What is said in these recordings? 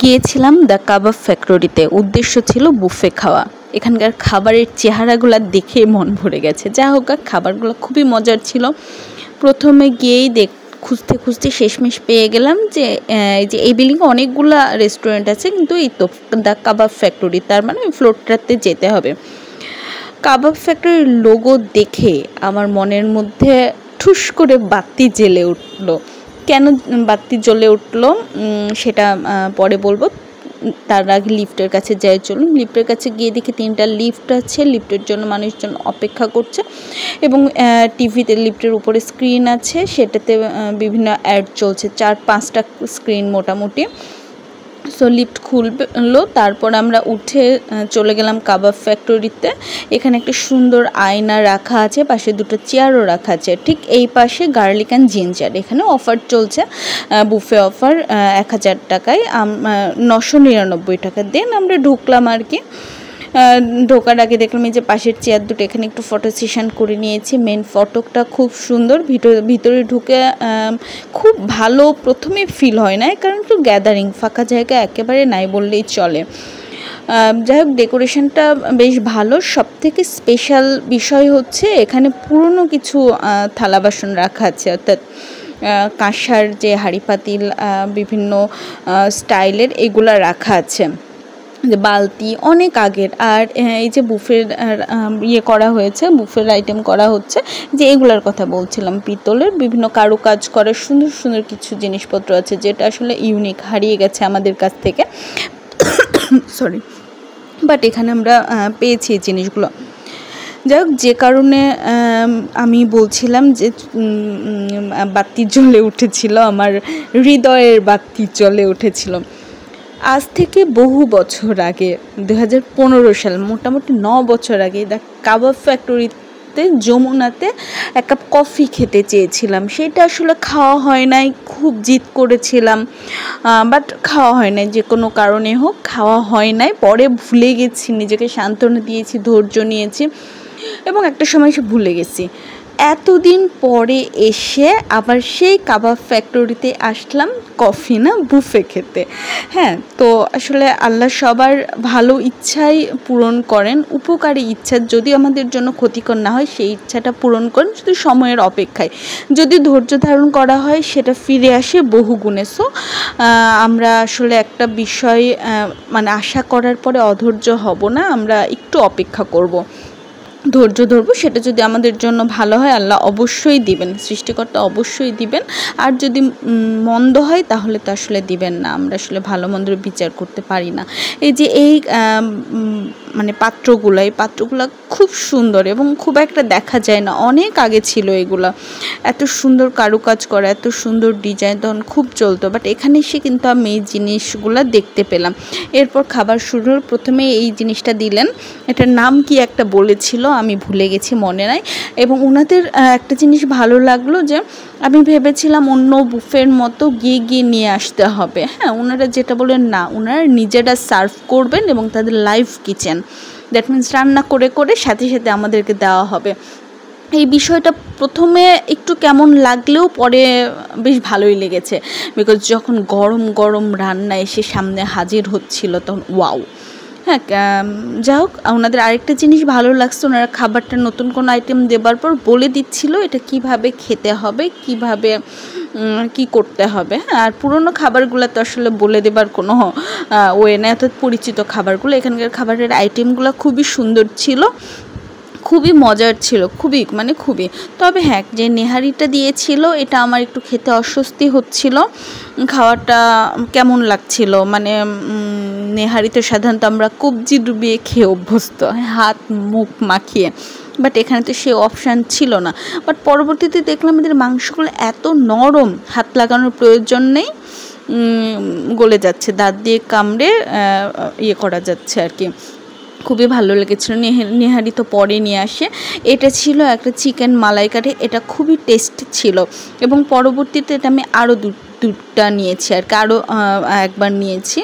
গিয়েছিলাম দ্য কাবাব ফ্যাক্টরিতে। উদ্দেশ্য ছিল বুফে খাওয়া। এখানকার খাবারের চেহারাগুলো দেখে মন ভরে গেছে। যা হোক, খাবারগুলো খুবই মজার ছিল। প্রথমে গিয়েই খুঁজতে খুঁজতে শেষমেশ পেয়ে গেলাম যে এই বিল্ডিংয়ে অনেকগুলা রেস্টুরেন্ট আছে, কিন্তু এই তো দ্য কাবাব ফ্যাক্টরি, তার মানে ওই ফ্লোরটাতে যেতে হবে। কাবাব ফ্যাক্টরির লোগো দেখে আমার মনের মধ্যে ঠুস করে বাতি জ্বলে উঠলো। কেন বাতি জ্বলে উঠলো সেটা পরে বলবো। তার আগে লিফটের কাছে যাই, চলুন। লিফটের কাছে গিয়ে দেখি 3টা লিফট আছে। লিফটের জন্য মানুষজন অপেক্ষা করছে এবং টিভিতে লিফটের উপরে স্ক্রিন আছে, সেটাতে বিভিন্ন অ্যাড চলছে, 4-5টা স্ক্রিন মোটামুটি। সো লিফট খুললো, তারপর আমরা উঠে চলে গেলাম কাবাব ফ্যাক্টরিতে। এখানে একটা সুন্দর আয়না রাখা আছে, পাশে 2টা চেয়ারও রাখা আছে। ঠিক এই পাশে গার্লিক অ্যান্ড জিঞ্জার, এখানে অফার চলছে, বুফে অফার 1000 টাকায় 999 টাকা দেন আমরা ঢুকলাম আর কি। ঢোকার আগে দেখলাম এই যে পাশের চেয়ার দুটো, এখানে একটু ফটো সেশন করে নিয়েছি। মেন ফটোটা খুব সুন্দর। ভিতরে ঢুকে খুব ভালো প্রথমে ফিল হয় না, কারণ একটু গ্যাদারিং, ফাঁকা জায়গা একেবারে নাই বললেই চলে। যাই হোক, ডেকোরেশনটা বেশ ভালো। সবথেকে স্পেশাল বিষয় হচ্ছে এখানে পুরনো কিছু থালা বাসন রাখা আছে, অর্থাৎ কাঁসার যে হাঁড়ি পাতিল বিভিন্ন স্টাইলের এগুলা রাখা আছে, যে বালতি অনেক আগের। আর এই যে বুফের করা হয়েছে, বুফের আইটেম করা হচ্ছে, যে এগুলার কথা বলছিলাম, পিতলের বিভিন্ন কারুকাজ করা সুন্দর সুন্দর কিছু জিনিসপত্র আছে, যেটা আসলে ইউনিক, হারিয়ে গেছে আমাদের কাছ থেকে। সরি, বাট এখানে আমরা পেয়েছি এই জিনিসগুলো। যাই হোক, যে কারণে আমি বলছিলাম যে বাতি জ্বলে উঠেছিল, আমার হৃদয়ের বাতি জ্বলে উঠেছিল। আজ থেকে বহু বছর আগে, 2015 সাল, মোটামুটি 9 বছর আগে, দ্য কাবাব ফ্যাক্টরিতে যমুনাতে এক কাপ কফি খেতে চেয়েছিলাম। সেটা আসলে খাওয়া হয় নাই, খুব জিদ করেছিলাম, বাট খাওয়া হয় নাই, যে কোনো কারণে হোক খাওয়া হয় নাই। পরে ভুলে গেছি, নিজেকে সান্ত্বনা দিয়েছি, ধৈর্য নিয়েছি এবং একটা সময় এসে ভুলে গেছি। এতদিন পরে এসে আবার সেই কাবাব ফ্যাক্টরিতে আসলাম কফি না বুফে খেতে। হ্যাঁ, তো আসলে আল্লাহ সবার ভালো ইচ্ছাই পূরণ করেন, উপকারী ইচ্ছা, যদি আমাদের জন্য ক্ষতিকর না হয় সেই ইচ্ছাটা পূরণ করেন, শুধু সময়ের অপেক্ষায়। যদি ধৈর্য ধারণ করা হয় সেটা ফিরে আসে বহু গুণে। সো আমরা আসলে একটা বিষয় মানে আশা করার পরে অধৈর্য হব না, আমরা একটু অপেক্ষা করব, ধৈর্য ধরবো। সেটা যদি আমাদের জন্য ভালো হয়, আল্লাহ অবশ্যই দিবেন, সৃষ্টিকর্তা অবশ্যই দিবেন। আর যদি মন্দ হয় তাহলে তো আসলে দিবেন না, আমরা আসলে ভালো মন্দের বিচার করতে পারি না। এই যে এই মানে পাত্রগুলো, এই পাত্রগুলো খুব সুন্দর এবং খুব একটা দেখা যায় না, অনেক আগে ছিল এগুলা। এত সুন্দর কারুকাজ করা, এত সুন্দর ডিজাইন তখন খুব চলতো, বাট এখানে এসে কিন্তু আমি এই জিনিসগুলো দেখতে পেলাম। এরপর খাবার শুরু হল। প্রথমে এই জিনিসটা দিলেন, এটার নাম কি একটা বলেছিল, আমি ভুলে গেছি, মনে নাই। এবং ওনাদের একটা জিনিস ভালো লাগলো, যে আমি ভেবেছিলাম অন্য বুফের মতো গিয়ে নিয়ে আসতে হবে। হ্যাঁ, ওনারা যেটা বলেন, না, ওনারা নিজেরা সার্ভ করবেন এবং তাদের লাইভ কিচেন, দ্যাট মিনস রান্না করে করে সাথে সাথে আমাদেরকে দেওয়া হবে। এই বিষয়টা প্রথমে একটু কেমন লাগলেও পরে বেশ ভালোই লেগেছে, বিকজ যখন গরম গরম রান্না এসে সামনে হাজির হচ্ছিল তখন ওয়াও। হ্যাঁ, যাই হোক, ওনাদের আরেকটা জিনিস ভালো লাগছে, ওনারা খাবারটা নতুন কোনো আইটেম দেবার পর বলে দিচ্ছিল এটা কিভাবে খেতে হবে, কিভাবে কি করতে হবে। হ্যাঁ, আর পুরনো খাবারগুলো তো আসলে বলে দেবার কোনো ওয়ে না, অর্থাৎ পরিচিত খাবারগুলো। এখানকার খাবারের আইটেমগুলো খুবই সুন্দর ছিল, খুবই মজার ছিল, খুবই মানে খুবই। তবে হ্যাঁ, যে নেহারিটা দিয়েছিল এটা আমার একটু খেতে অস্বস্তি হচ্ছিল, খাওয়াটা কেমন লাগছিল, মানে নেহারিতে সাধারণত আমরা কবজি ডুবিয়ে খেয়ে অভ্যস্ত, হাত মুখ মাখিয়ে, বাট এখানে তো সে অপশান ছিল না। বাট পরবর্তীতে দেখলাম এদের মাংসগুলো এত নরম, হাত লাগানোর প্রয়োজন নেই, গলে যাচ্ছে, দাঁত দিয়ে কামড়ে করা যাচ্ছে আর কি। খুবই ভালো লেগেছিলো। নেহারি তো পরে নিয়ে আসে। এটা ছিল একটা চিকেন মালাইকারি, এটা খুবই টেস্টি ছিল এবং পরবর্তীতে এটা আমি আরও দুটা নিয়েছি আর কি, আরও একবার নিয়েছি।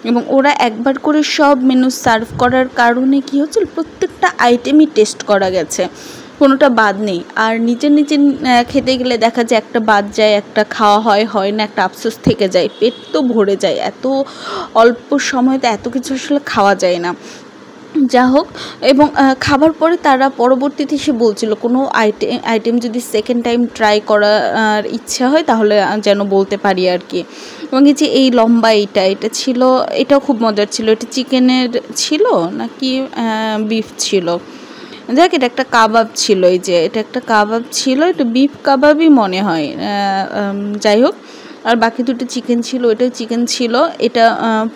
এবং ওরা একবার করে সব মেনু সার্ভ করার কারণে কী হচ্ছিল, প্রত্যেকটা আইটেমই টেস্ট করা গেছে। কোনোটা বাদ নেই। আর নিজের খেতে গেলে দেখা যায় একটা বাদ যায়, একটা খাওয়া হয় না, একটা আফসোস থেকে যায়, পেট তো ভরে যায়। এত অল্প সময়তে এত কিছু আসলে খাওয়া যায় না। যা হোক, এবং খাবার পরে তারা পরবর্তীতে এসে বলছিল কোনো আইটেম যদি সেকেন্ড টাইম ট্রাই করার ইচ্ছা হয় তাহলে যেন বলতে পারি আর কি। এবং এই যে এই লম্বা এটা ছিল, এটাও খুব মজার ছিল। এটা চিকেনের ছিল নাকি বিফ ছিল, দেখ এটা একটা কাবাব ছিল। এই যে এটা একটা কাবাব ছিল, এটা বিফ কাবাবই মনে হয়। যাই হোক, আর বাকি দুটো চিকেন ছিল, এটাও চিকেন ছিল, এটা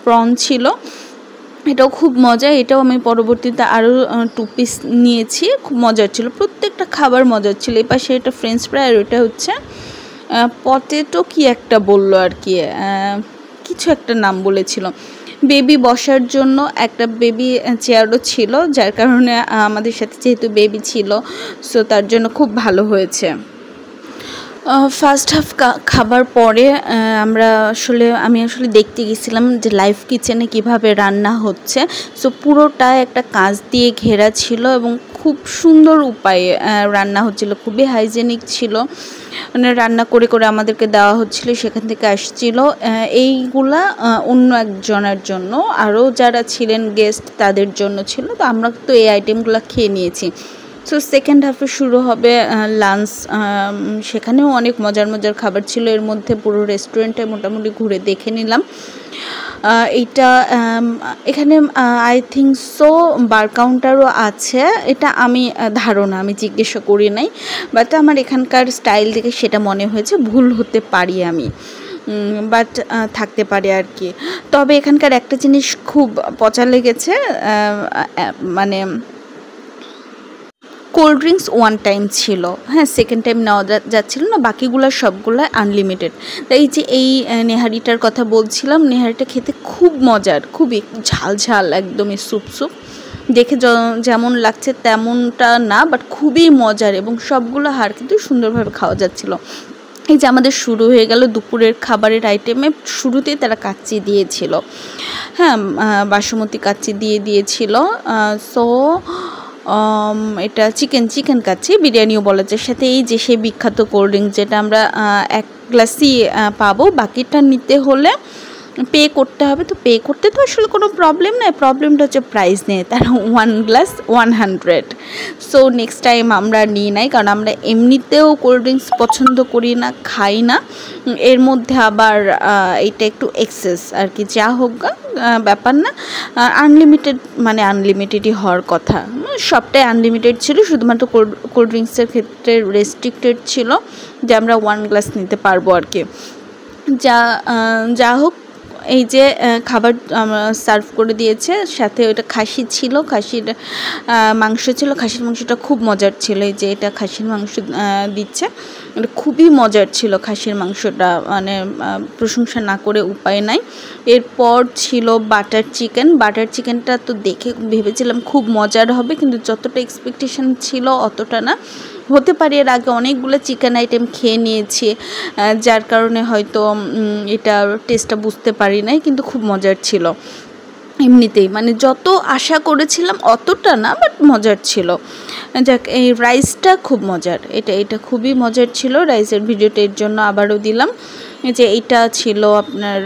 প্রন ছিল, এটাও খুব মজা। এটাও আমি পরবর্তীতে আরও 2 পিস নিয়েছি, খুব মজার ছিল। প্রত্যেকটা খাবার মজার ছিল। এই পাশে এটা ফ্রেঞ্চ ফ্রাই, আর ওটা হচ্ছে পটেটো কি একটা বললো আর কি, কিছু একটা নাম বলেছিল। বেবি বসার জন্য একটা বেবি চেয়ারও ছিল, যার কারণে আমাদের সাথে যেহেতু বেবি ছিল সো তার জন্য খুব ভালো হয়েছে। ফার্স্ট হাফ খাবার পরে আমি আসলে দেখতে গেছিলাম যে লাইভ কিচেনে কিভাবে রান্না হচ্ছে। সো পুরোটা একটা কাঁচ দিয়ে ঘেরা ছিল এবং খুব সুন্দর উপায়ে রান্না হচ্ছিল, খুবই হাইজেনিক ছিল। মানে রান্না করে আমাদেরকে দেওয়া হচ্ছিল, সেখান থেকে আসছিল। এইগুলা অন্য একজনের জন্য, আরও যারা ছিলেন গেস্ট তাদের জন্য ছিল। তো আমরা তো এই আইটেমগুলো খেয়ে নিয়েছি। সো সেকেন্ড হাফে শুরু হবে লাঞ্চ। সেখানেও অনেক মজার খাবার ছিল। এর মধ্যে পুরো রেস্টুরেন্টে মোটামুটি ঘুরে দেখে নিলাম। এইটা এখানে আই থিঙ্ক সো বার কাউন্টারও আছে, এটা আমি ধারণা, আমি জিজ্ঞাসা করি নাই, বাট আমার এখানকার স্টাইল দেখে সেটা মনে হয়েছে। ভুল হতে পারি আমি, বাট থাকতে পারে আর কি। তবে এখানকার একটা জিনিস খুব পচা লেগেছে, মানে কোল্ড ড্রিঙ্কস ওয়ান টাইম ছিল, হ্যাঁ সেকেন্ড টাইম নেওয়া যাচ্ছিল না, বাকিগুলো সবগুলো আনলিমিটেড। তাই যে এই নেহারিটার কথা বলছিলাম, নেহারিটা খেতে খুব মজার, খুবই ঝাল একদমই স্যুপ দেখে যেমন লাগছে তেমনটা না, বাট খুবই মজার এবং সবগুলো হাড় কিন্তু সুন্দরভাবে খাওয়া যাচ্ছিল। এই যে আমাদের শুরু হয়ে গেল দুপুরের খাবারের আইটেমে, শুরুতেই তারা কাচ্চি দিয়েছিল, হ্যাঁ বাসমতি কাচ্চি দিয়েছিল। সো এটা চিকেন কাচ্চি, বিরিয়ানিও বলা যায়, সাথে এই যে সেই বিখ্যাত কোল্ড ড্রিঙ্ক যেটা আমরা এক গ্লাসই পাবো, বাকিটা নিতে হলে পে করতে হবে। তো পে করতে তো আসলে কোনো প্রবলেম নেই, প্রবলেমটা হচ্ছে প্রাইস নেই, তারা 1 গ্লাস 100। সো নেক্সট টাইম আমরা নিই নাই, কারণ আমরা এমনিতেও কোল্ড ড্রিঙ্কস পছন্দ করি না, খাই না। এর মধ্যে আবার এটা একটু এক্সেস আর কি। যা হোক ব্যাপার না, আনলিমিটেড মানে আনলিমিটেডই হওয়ার কথা, সবটাই আনলিমিটেড ছিল। শুধুমাত্র কোল্ড ড্রিঙ্কসের ক্ষেত্রে রেস্ট্রিক্টেড ছিল যে আমরা 1 গ্লাস নিতে পারবো আর কি। যা হোক, এই যে খাবার সার্ভ করে দিয়েছে, সাথে ওইটা খাসি ছিল, খাসির মাংস ছিল। খাসির মাংসটা খুব মজার ছিল। এই যে এটা খাসির মাংস দিচ্ছে, এটা খুবই মজার ছিল খাসির মাংসটা, মানে প্রশংসা না করে উপায় নাই। এরপর ছিল বাটার চিকেনটা তো দেখে ভেবেছিলাম খুব মজার হবে, কিন্তু যতটা এক্সপেকটেশন ছিল অতটা না। হতে পারে এর আগে অনেকগুলো চিকেন আইটেম খেয়ে নিয়েছি, যার কারণে হয়তো এটা টেস্টটা বুঝতে পারি নাই, কিন্তু খুব মজার ছিল এমনিতেই, মানে যত আশা করেছিলাম অতটা না, বাট মজার ছিল। যাক, এই রাইসটা খুব মজার, এটা খুবই মজার ছিল। রাইসের ভিডিওটা এর জন্য আবারও দিলাম। যে এইটা ছিল আপনার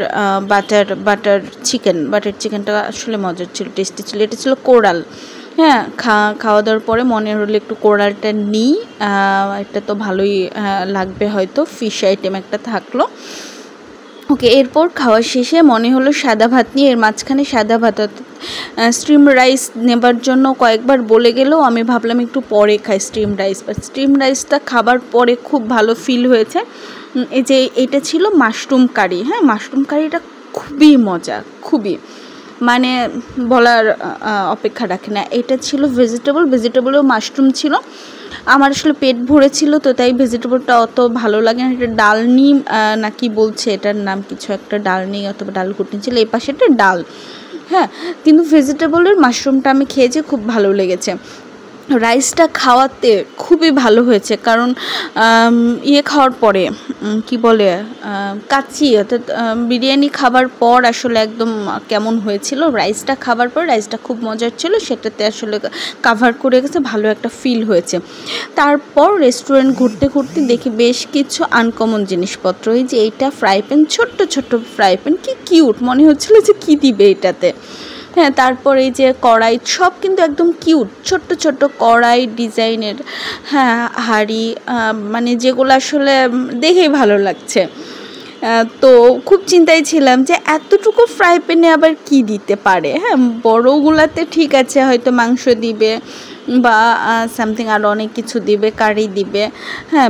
বাটার চিকেনটা আসলে মজার ছিল, টেস্টি ছিল। এটা ছিল কোরাল, হ্যাঁ খাওয়া দাওয়ার পরে মনে হলো একটু কোরালটা নিই, এটা তো ভালোই লাগবে হয়তো। ফিশ আইটেম একটা থাকলো। ওকে, এরপর খাওয়া শেষে মনে হলো সাদা ভাত নিয়ে, এর মাঝখানে সাদা ভাত স্টিম রাইস নেবার জন্য কয়েকবার বলে গেলেও আমি ভাবলাম একটু পরে খাই স্টিম রাইস, বাট স্টিম রাইসটা খাবার পরে খুব ভালো ফিল হয়েছে। এই যে এটা ছিল মাশরুম কারি, হ্যাঁ মাশরুম কারিটা খুবই মজা, খুবই, মানে বলার অপেক্ষা রাখে না। এটা ছিল ভেজিটেবলও মাশরুম ছিল। আমার আসলে পেট ভরেছিল, তো তাই ভেজিটেবলটা অত ভালো লাগে না। এটা ডালনি না কি বলছে, এটার নাম কিছু একটা ডালনি অথবা ডাল কুটনি ছিল, এই পাশে একটা ডাল, হ্যাঁ। কিন্তু ভেজিটেবলের মাশরুমটা আমি খেয়েছি, খুব ভালো লেগেছে। রাইসটা খাওয়াতে খুবই ভালো হয়েছে, কারণ খাওয়ার পরে কি বলে কাচ্চি অর্থাৎ বিরিয়ানি খাবার পর আসলে একদম কেমন হয়েছিল, রাইসটা খাবার পর রাইসটা খুব মজার ছিল, সেটাতে আসলে কাভার করে গেছে, ভালো একটা ফিল হয়েছে। তারপর রেস্টুরেন্ট ঘুরতে ঘুরতে দেখি বেশ কিছু আনকমন জিনিসপত্র, এই যে এইটা ফ্রাই প্যান, ছোট্ট ছোট্ট ফ্রাই প্যান, কি কিউট মনে হচ্ছিল যে কি দিবে এটাতে। হ্যাঁ, তারপর এই যে কড়াই, সব কিন্তু একদম কিউট, ছোট্ট ছোট্ট কড়াই ডিজাইনের, হ্যাঁ হাঁড়ি, মানে যেগুলো আসলে দেখেই ভালো লাগছে। তো খুব চিন্তায় ছিলাম যে এতটুকু ফ্রাই প্যানে আবার কি দিতে পারে। হ্যাঁ, বড়োগুলাতে ঠিক আছে, হয়তো মাংস দিবে বা সামথিং আরও অনেক কিছু দিবে, কারি দিবে, হ্যাঁ,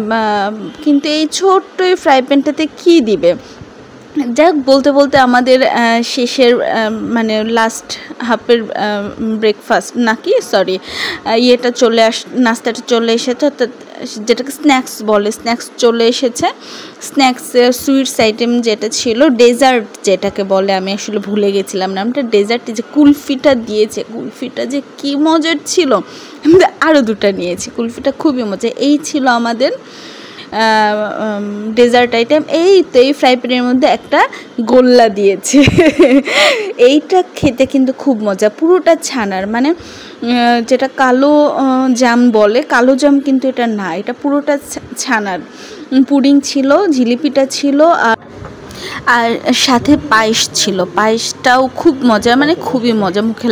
কিন্তু এই ছোট্ট এই ফ্রাই প্যানটাতে কী দিবে। যাক, বলতে বলতে আমাদের শেষের মানে লাস্ট হাফের ব্রেকফাস্ট নাকি সরি নাস্তাটা চলে এসেছে, অর্থাৎ যেটাকে স্ন্যাক্স বলে, স্ন্যাক্স চলে এসেছে। স্ন্যাক্সের সুইটস আইটেম যেটা ছিল, ডেজার্ট যেটাকে বলে, আমি আসলে ভুলে গেছিলাম নামটা, ডেজার্টে যে কুলফিটা দিয়েছে, কুলফিটা যে কী মজার ছিল, আমি আরও দুটো নিয়েছি, কুলফিটা খুবই মজা। এই ছিল আমাদের ডেজার্ট আইটেম। এই তো এই ফ্রাই প্যানের মধ্যে একটা গোল্লা দিয়েছে এইটা খেতে কিন্তু খুব মজা, পুরোটা ছানার, মানে যেটা কালো জাম বলে, কালো জাম কিন্তু এটা না, এটা পুরোটা ছানার। পুডিং ছিল, জিলিপিটা ছিল, আর সাথে পায়েস ছিল, পায়েসটাও খুব মজা, মানে খুবই মজা, মুখে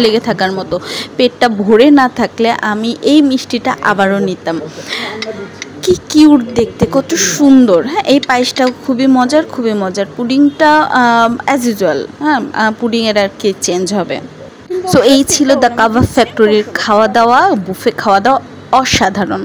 লেগে থাকার মতো। পেটটা ভরে না থাকলে আমি এই মিষ্টিটা আবারও নিতাম। কি কিউট দেখতে, কত সুন্দর। হ্যাঁ, এই পায়েসটাও খুবই মজার। পুডিংটা অ্যাজ ইউজুয়াল, হ্যাঁ, পুডিংয়ের আর কি চেঞ্জ হবে। সো এই ছিল দ্য কাবাব ফ্যাক্টরির খাওয়া দাওয়া, বুফে খাওয়া দাওয়া, অসাধারণ।